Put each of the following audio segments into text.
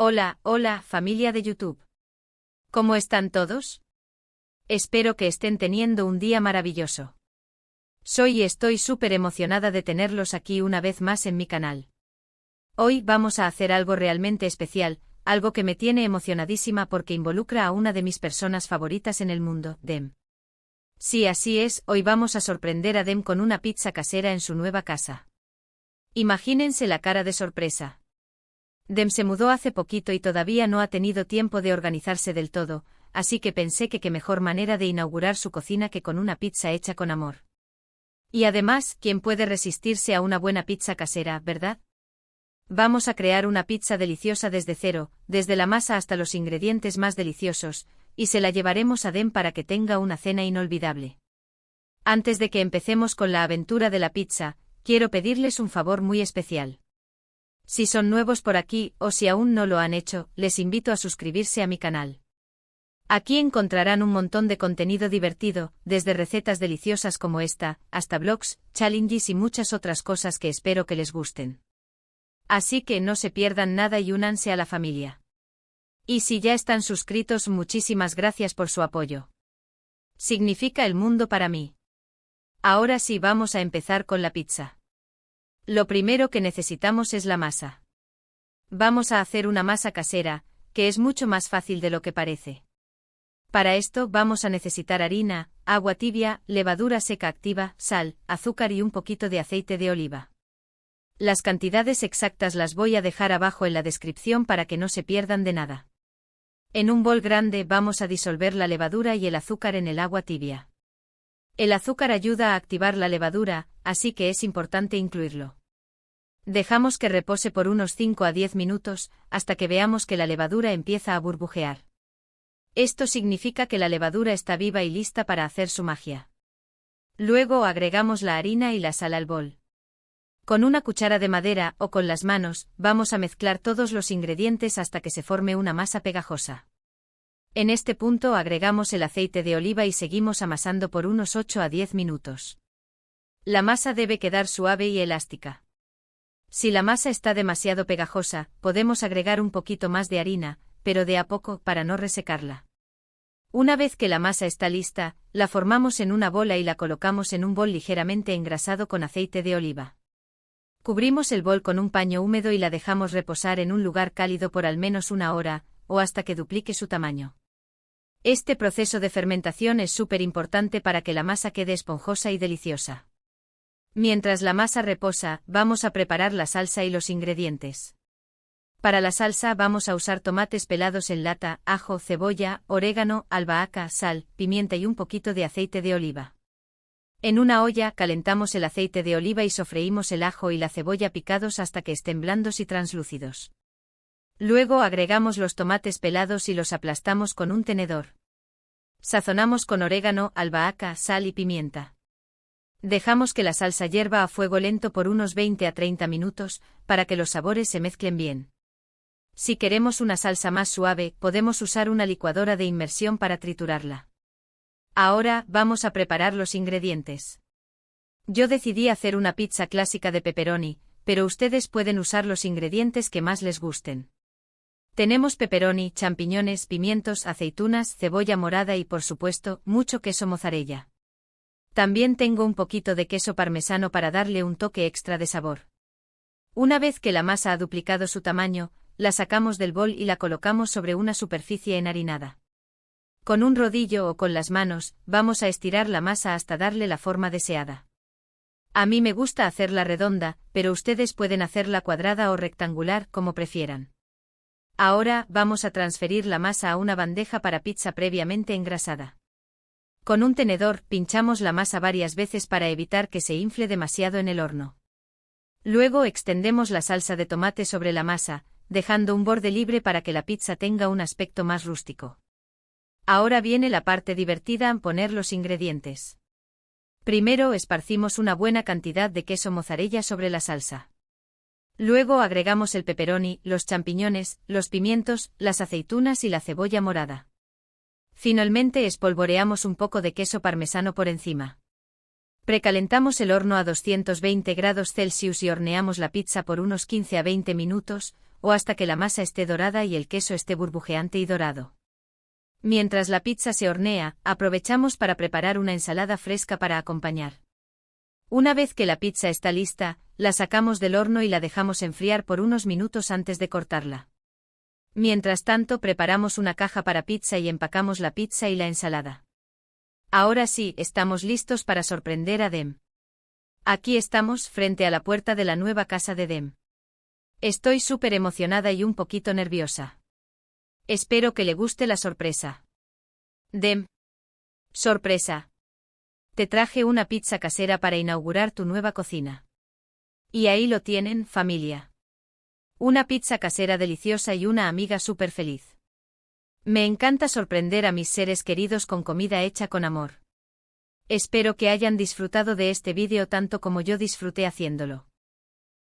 Hola, hola, familia de YouTube. ¿Cómo están todos? Espero que estén teniendo un día maravilloso. Soy y estoy súper emocionada de tenerlos aquí una vez más en mi canal. Hoy vamos a hacer algo realmente especial, algo que me tiene emocionadísima porque involucra a una de mis personas favoritas en el mundo, Dem. Sí, así es, hoy vamos a sorprender a Dem con una pizza casera en su nueva casa. Imagínense la cara de sorpresa. Dem se mudó hace poquito y todavía no ha tenido tiempo de organizarse del todo, así que pensé que qué mejor manera de inaugurar su cocina que con una pizza hecha con amor. Y además, ¿quién puede resistirse a una buena pizza casera, verdad? Vamos a crear una pizza deliciosa desde cero, desde la masa hasta los ingredientes más deliciosos, y se la llevaremos a Dem para que tenga una cena inolvidable. Antes de que empecemos con la aventura de la pizza, quiero pedirles un favor muy especial. Si son nuevos por aquí o si aún no lo han hecho, les invito a suscribirse a mi canal. Aquí encontrarán un montón de contenido divertido, desde recetas deliciosas como esta, hasta blogs, challenges y muchas otras cosas que espero que les gusten. Así que no se pierdan nada y únanse a la familia. Y si ya están suscritos, muchísimas gracias por su apoyo. Significa el mundo para mí. Ahora sí vamos a empezar con la pizza. Lo primero que necesitamos es la masa. Vamos a hacer una masa casera, que es mucho más fácil de lo que parece. Para esto vamos a necesitar harina, agua tibia, levadura seca activa, sal, azúcar y un poquito de aceite de oliva. Las cantidades exactas las voy a dejar abajo en la descripción para que no se pierdan de nada. En un bol grande vamos a disolver la levadura y el azúcar en el agua tibia. El azúcar ayuda a activar la levadura, así que es importante incluirlo. Dejamos que repose por unos 5 a 10 minutos, hasta que veamos que la levadura empieza a burbujear. Esto significa que la levadura está viva y lista para hacer su magia. Luego agregamos la harina y la sal al bol. Con una cuchara de madera o con las manos, vamos a mezclar todos los ingredientes hasta que se forme una masa pegajosa. En este punto agregamos el aceite de oliva y seguimos amasando por unos 8 a 10 minutos. La masa debe quedar suave y elástica. Si la masa está demasiado pegajosa, podemos agregar un poquito más de harina, pero de a poco para no resecarla. Una vez que la masa está lista, la formamos en una bola y la colocamos en un bol ligeramente engrasado con aceite de oliva. Cubrimos el bol con un paño húmedo y la dejamos reposar en un lugar cálido por al menos una hora, o hasta que duplique su tamaño. Este proceso de fermentación es súper importante para que la masa quede esponjosa y deliciosa. Mientras la masa reposa, vamos a preparar la salsa y los ingredientes. Para la salsa vamos a usar tomates pelados en lata, ajo, cebolla, orégano, albahaca, sal, pimienta y un poquito de aceite de oliva. En una olla calentamos el aceite de oliva y sofreímos el ajo y la cebolla picados hasta que estén blandos y translúcidos. Luego agregamos los tomates pelados y los aplastamos con un tenedor. Sazonamos con orégano, albahaca, sal y pimienta. Dejamos que la salsa hierva a fuego lento por unos 20 a 30 minutos, para que los sabores se mezclen bien. Si queremos una salsa más suave, podemos usar una licuadora de inmersión para triturarla. Ahora vamos a preparar los ingredientes. Yo decidí hacer una pizza clásica de pepperoni, pero ustedes pueden usar los ingredientes que más les gusten. Tenemos pepperoni, champiñones, pimientos, aceitunas, cebolla morada y por supuesto, mucho queso mozzarella. También tengo un poquito de queso parmesano para darle un toque extra de sabor. Una vez que la masa ha duplicado su tamaño, la sacamos del bol y la colocamos sobre una superficie enharinada. Con un rodillo o con las manos, vamos a estirar la masa hasta darle la forma deseada. A mí me gusta hacerla redonda, pero ustedes pueden hacerla cuadrada o rectangular como prefieran. Ahora vamos a transferir la masa a una bandeja para pizza previamente engrasada. Con un tenedor pinchamos la masa varias veces para evitar que se infle demasiado en el horno. Luego extendemos la salsa de tomate sobre la masa, dejando un borde libre para que la pizza tenga un aspecto más rústico. Ahora viene la parte divertida en poner los ingredientes. Primero esparcimos una buena cantidad de queso mozzarella sobre la salsa. Luego agregamos el pepperoni, los champiñones, los pimientos, las aceitunas y la cebolla morada. Finalmente espolvoreamos un poco de queso parmesano por encima. Precalentamos el horno a 220 grados Celsius y horneamos la pizza por unos 15 a 20 minutos, o hasta que la masa esté dorada y el queso esté burbujeante y dorado. Mientras la pizza se hornea, aprovechamos para preparar una ensalada fresca para acompañar. Una vez que la pizza está lista, la sacamos del horno y la dejamos enfriar por unos minutos antes de cortarla. Mientras tanto, preparamos una caja para pizza y empacamos la pizza y la ensalada. Ahora sí, estamos listos para sorprender a Dem. Aquí estamos, frente a la puerta de la nueva casa de Dem. Estoy súper emocionada y un poquito nerviosa. Espero que le guste la sorpresa. Dem. Sorpresa. Te traje una pizza casera para inaugurar tu nueva cocina. Y ahí lo tienen, familia. Una pizza casera deliciosa y una amiga súper feliz. Me encanta sorprender a mis seres queridos con comida hecha con amor. Espero que hayan disfrutado de este vídeo tanto como yo disfruté haciéndolo.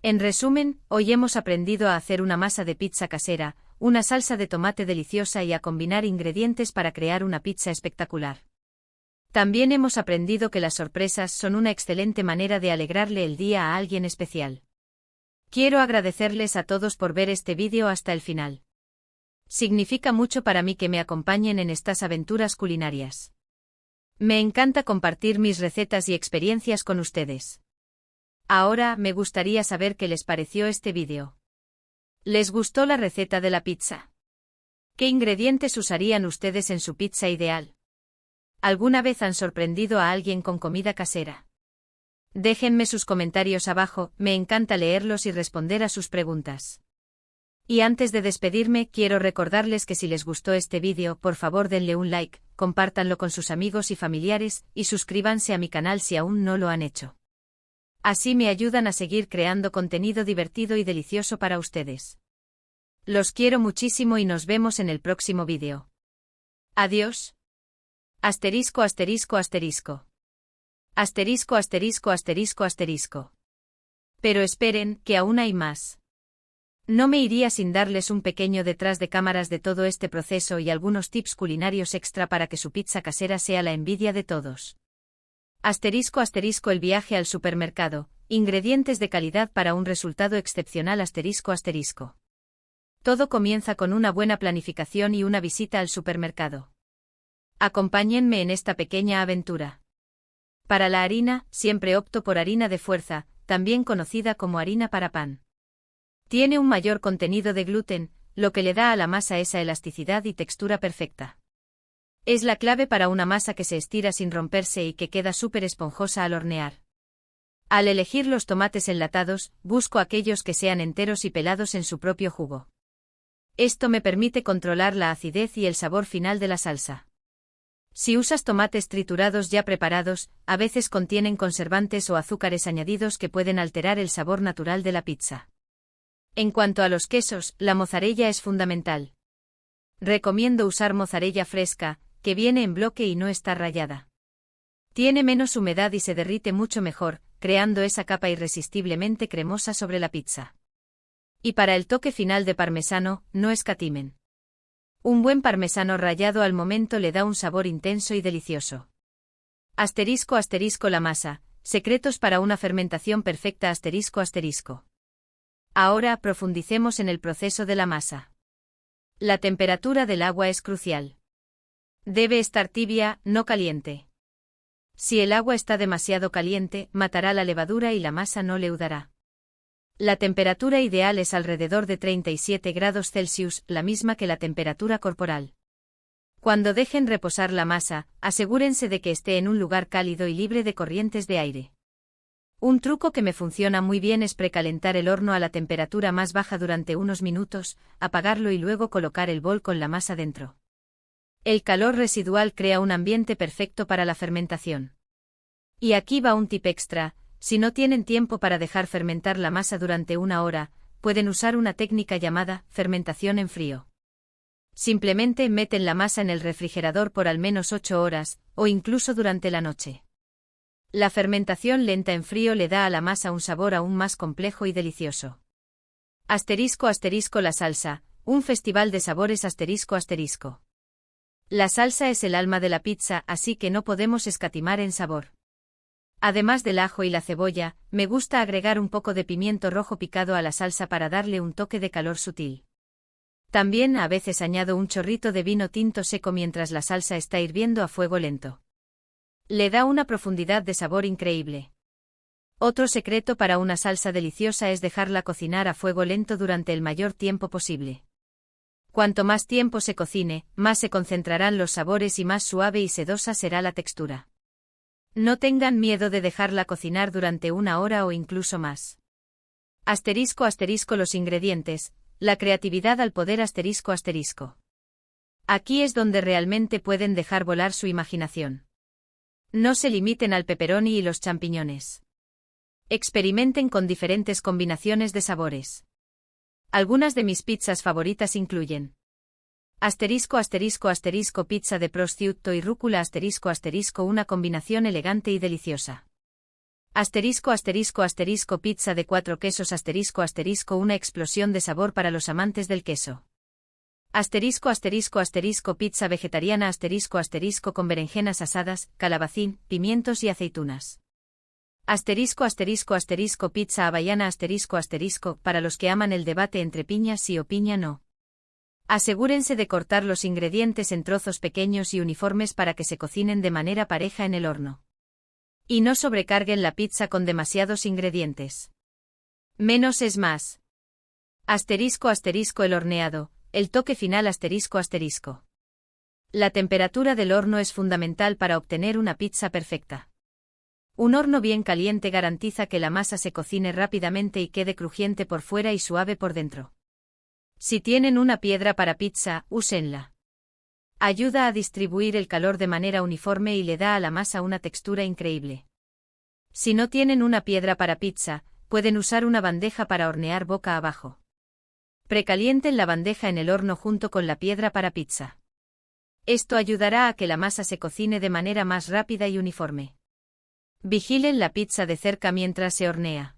En resumen, hoy hemos aprendido a hacer una masa de pizza casera, una salsa de tomate deliciosa y a combinar ingredientes para crear una pizza espectacular. También hemos aprendido que las sorpresas son una excelente manera de alegrarle el día a alguien especial. Quiero agradecerles a todos por ver este vídeo hasta el final. Significa mucho para mí que me acompañen en estas aventuras culinarias. Me encanta compartir mis recetas y experiencias con ustedes. Ahora, me gustaría saber qué les pareció este vídeo. ¿Les gustó la receta de la pizza? ¿Qué ingredientes usarían ustedes en su pizza ideal? ¿Alguna vez han sorprendido a alguien con comida casera? Déjenme sus comentarios abajo, me encanta leerlos y responder a sus preguntas. Y antes de despedirme, quiero recordarles que si les gustó este vídeo, por favor denle un like, compártanlo con sus amigos y familiares, y suscríbanse a mi canal si aún no lo han hecho. Así me ayudan a seguir creando contenido divertido y delicioso para ustedes. Los quiero muchísimo y nos vemos en el próximo vídeo. Adiós. Asterisco asterisco asterisco. Asterisco asterisco asterisco asterisco. Pero esperen, que aún hay más. No me iría sin darles un pequeño detrás de cámaras de todo este proceso y algunos tips culinarios extra para que su pizza casera sea la envidia de todos. Asterisco asterisco el viaje al supermercado, ingredientes de calidad para un resultado excepcional asterisco asterisco. Todo comienza con una buena planificación y una visita al supermercado. Acompáñenme en esta pequeña aventura. Para la harina, siempre opto por harina de fuerza, también conocida como harina para pan. Tiene un mayor contenido de gluten, lo que le da a la masa esa elasticidad y textura perfecta. Es la clave para una masa que se estira sin romperse y que queda súper esponjosa al hornear. Al elegir los tomates enlatados, busco aquellos que sean enteros y pelados en su propio jugo. Esto me permite controlar la acidez y el sabor final de la salsa. Si usas tomates triturados ya preparados, a veces contienen conservantes o azúcares añadidos que pueden alterar el sabor natural de la pizza. En cuanto a los quesos, la mozzarella es fundamental. Recomiendo usar mozzarella fresca, que viene en bloque y no está rallada. Tiene menos humedad y se derrite mucho mejor, creando esa capa irresistiblemente cremosa sobre la pizza. Y para el toque final de parmesano, no escatimen. Un buen parmesano rallado al momento le da un sabor intenso y delicioso. Asterisco asterisco la masa, secretos para una fermentación perfecta asterisco asterisco. Ahora profundicemos en el proceso de la masa. La temperatura del agua es crucial. Debe estar tibia, no caliente. Si el agua está demasiado caliente, matará la levadura y la masa no leudará. La temperatura ideal es alrededor de 37 grados Celsius, la misma que la temperatura corporal. Cuando dejen reposar la masa, asegúrense de que esté en un lugar cálido y libre de corrientes de aire. Un truco que me funciona muy bien es precalentar el horno a la temperatura más baja durante unos minutos, apagarlo y luego colocar el bol con la masa dentro. El calor residual crea un ambiente perfecto para la fermentación. Y aquí va un tip extra. Si no tienen tiempo para dejar fermentar la masa durante una hora, pueden usar una técnica llamada fermentación en frío. Simplemente meten la masa en el refrigerador por al menos 8 horas, o incluso durante la noche. La fermentación lenta en frío le da a la masa un sabor aún más complejo y delicioso. Asterisco asterisco la salsa, un festival de sabores asterisco asterisco. La salsa es el alma de la pizza, así que no podemos escatimar en sabor. Además del ajo y la cebolla, me gusta agregar un poco de pimiento rojo picado a la salsa para darle un toque de calor sutil. También a veces añado un chorrito de vino tinto seco mientras la salsa está hirviendo a fuego lento. Le da una profundidad de sabor increíble. Otro secreto para una salsa deliciosa es dejarla cocinar a fuego lento durante el mayor tiempo posible. Cuanto más tiempo se cocine, más se concentrarán los sabores y más suave y sedosa será la textura. No tengan miedo de dejarla cocinar durante 1 hora o incluso más. *** Los ingredientes, la creatividad al poder ***. Aquí es donde realmente pueden dejar volar su imaginación. No se limiten al pepperoni y los champiñones. Experimenten con diferentes combinaciones de sabores. Algunas de mis pizzas favoritas incluyen ****pizza de prosciutto y rúcula **** una combinación elegante y deliciosa. ****pizza de 4 quesos **** una explosión de sabor para los amantes del queso. ****pizza vegetariana *** con berenjenas asadas, calabacín, pimientos y aceitunas. ****pizza hawaiana *** para los que aman el debate entre piña sí o piña no. Asegúrense de cortar los ingredientes en trozos pequeños y uniformes para que se cocinen de manera pareja en el horno. Y no sobrecarguen la pizza con demasiados ingredientes. Menos es más. El horneado, el toque final ***. La temperatura del horno es fundamental para obtener una pizza perfecta. Un horno bien caliente garantiza que la masa se cocine rápidamente y quede crujiente por fuera y suave por dentro. Si tienen una piedra para pizza, úsenla. Ayuda a distribuir el calor de manera uniforme y le da a la masa una textura increíble. Si no tienen una piedra para pizza, pueden usar una bandeja para hornear boca abajo. Precalienten la bandeja en el horno junto con la piedra para pizza. Esto ayudará a que la masa se cocine de manera más rápida y uniforme. Vigilen la pizza de cerca mientras se hornea.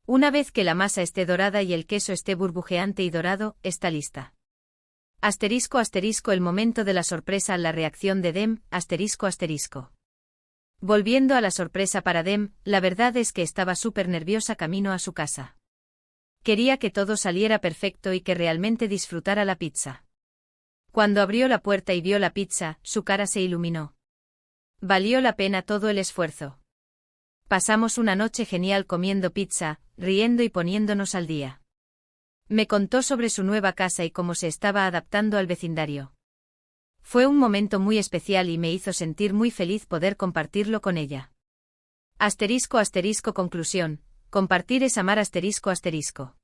Una vez que la masa esté dorada y el queso esté burbujeante y dorado, está lista. El momento de la sorpresa, la reacción de Dem, ***. Volviendo a la sorpresa para Dem, la verdad es que estaba súper nerviosa camino a su casa. Quería que todo saliera perfecto y que realmente disfrutara la pizza. Cuando abrió la puerta y vio la pizza, su cara se iluminó. Valió la pena todo el esfuerzo. Pasamos una noche genial comiendo pizza, riendo y poniéndonos al día. Me contó sobre su nueva casa y cómo se estaba adaptando al vecindario. Fue un momento muy especial y me hizo sentir muy feliz poder compartirlo con ella. Conclusión, compartir es amar ***.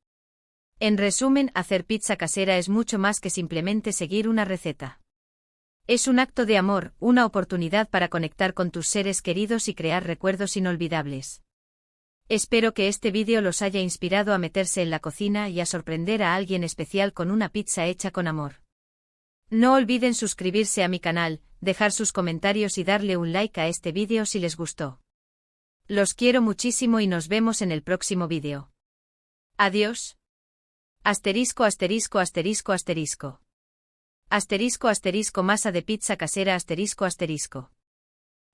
En resumen, hacer pizza casera es mucho más que simplemente seguir una receta. Es un acto de amor, una oportunidad para conectar con tus seres queridos y crear recuerdos inolvidables. Espero que este vídeo los haya inspirado a meterse en la cocina y a sorprender a alguien especial con una pizza hecha con amor. No olviden suscribirse a mi canal, dejar sus comentarios y darle un like a este vídeo si les gustó. Los quiero muchísimo y nos vemos en el próximo vídeo. Adiós. Masa de pizza casera ***.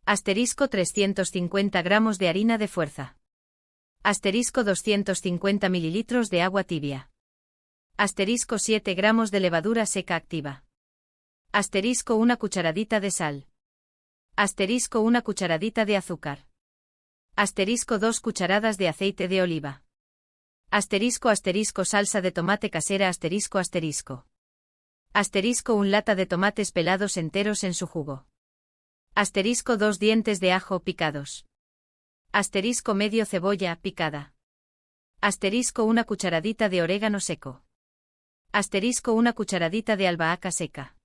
350 gramos de harina de fuerza. 250 mililitros de agua tibia. 7 gramos de levadura seca activa. Una cucharadita de sal. Una cucharadita de azúcar. 2 cucharadas de aceite de oliva. Salsa de tomate casera ***. 1 lata de tomates pelados enteros en su jugo. 2 dientes de ajo picados. Medio cebolla picada. 1 cucharadita de orégano seco. 1 cucharadita de albahaca seca.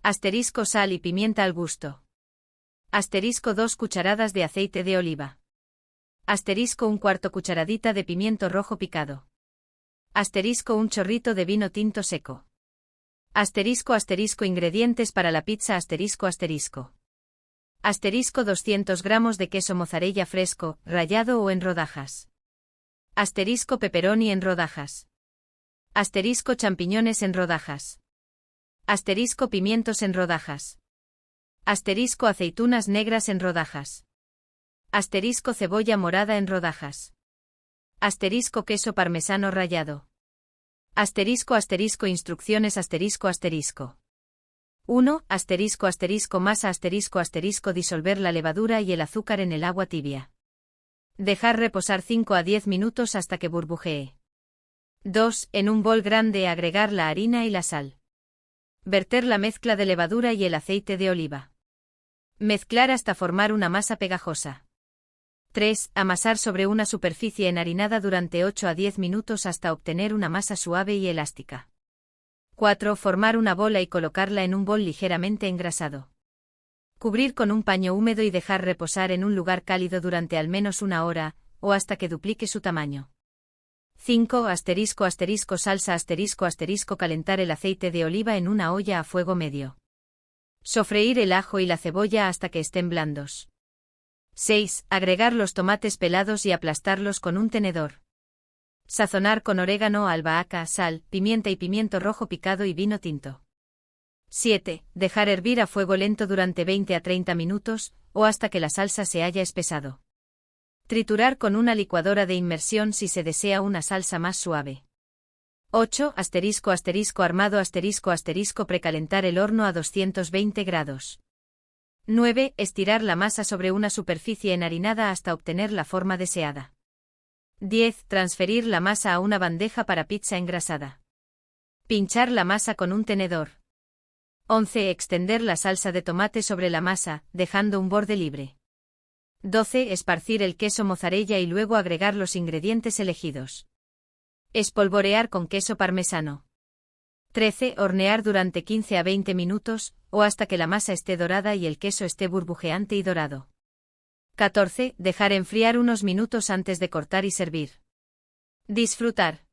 Sal y pimienta al gusto. 2 cucharadas de aceite de oliva. 1/4 cucharadita de pimiento rojo picado. 1 chorrito de vino tinto seco. Ingredientes para la pizza ***. 200 gramos de queso mozzarella fresco, rallado o en rodajas. Pepperoni en rodajas. Champiñones en rodajas. Pimientos en rodajas. Aceitunas negras en rodajas. Asterisco cebolla morada en rodajas. Asterisco queso parmesano rallado. Asterisco asterisco instrucciones asterisco asterisco. 1. Asterisco asterisco masa asterisco asterisco disolver la levadura y el azúcar en el agua tibia. Dejar reposar 5 a 10 minutos hasta que burbujee. 2. En un bol grande agregar la harina y la sal. Verter la mezcla de levadura y el aceite de oliva. Mezclar hasta formar una masa pegajosa. 3. Amasar sobre una superficie enharinada durante 8 a 10 minutos hasta obtener una masa suave y elástica. 4. Formar una bola y colocarla en un bol ligeramente engrasado. Cubrir con un paño húmedo y dejar reposar en un lugar cálido durante al menos una hora, o hasta que duplique su tamaño. 5. Asterisco asterisco salsa asterisco asterisco calentar el aceite de oliva en una olla a fuego medio. Sofreír el ajo y la cebolla hasta que estén blandos. 6. Agregar los tomates pelados y aplastarlos con un tenedor. Sazonar con orégano, albahaca, sal, pimienta y pimiento rojo picado y vino tinto. 7. Dejar hervir a fuego lento durante 20 a 30 minutos, o hasta que la salsa se haya espesado. Triturar con una licuadora de inmersión si se desea una salsa más suave. 8. Asterisco asterisco armado asterisco asterisco precalentar el horno a 220 grados. 9. Estirar la masa sobre una superficie enharinada hasta obtener la forma deseada. 10. Transferir la masa a una bandeja para pizza engrasada. Pinchar la masa con un tenedor. 11. Extender la salsa de tomate sobre la masa, dejando un borde libre. 12. Esparcir el queso mozzarella y luego agregar los ingredientes elegidos. Espolvorear con queso parmesano. 13. Hornear durante 15 a 20 minutos, o hasta que la masa esté dorada y el queso esté burbujeante y dorado. 14. Dejar enfriar unos minutos antes de cortar y servir. Disfrutar.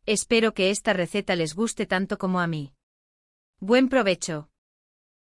Espero que esta receta les guste tanto como a mí. Buen provecho.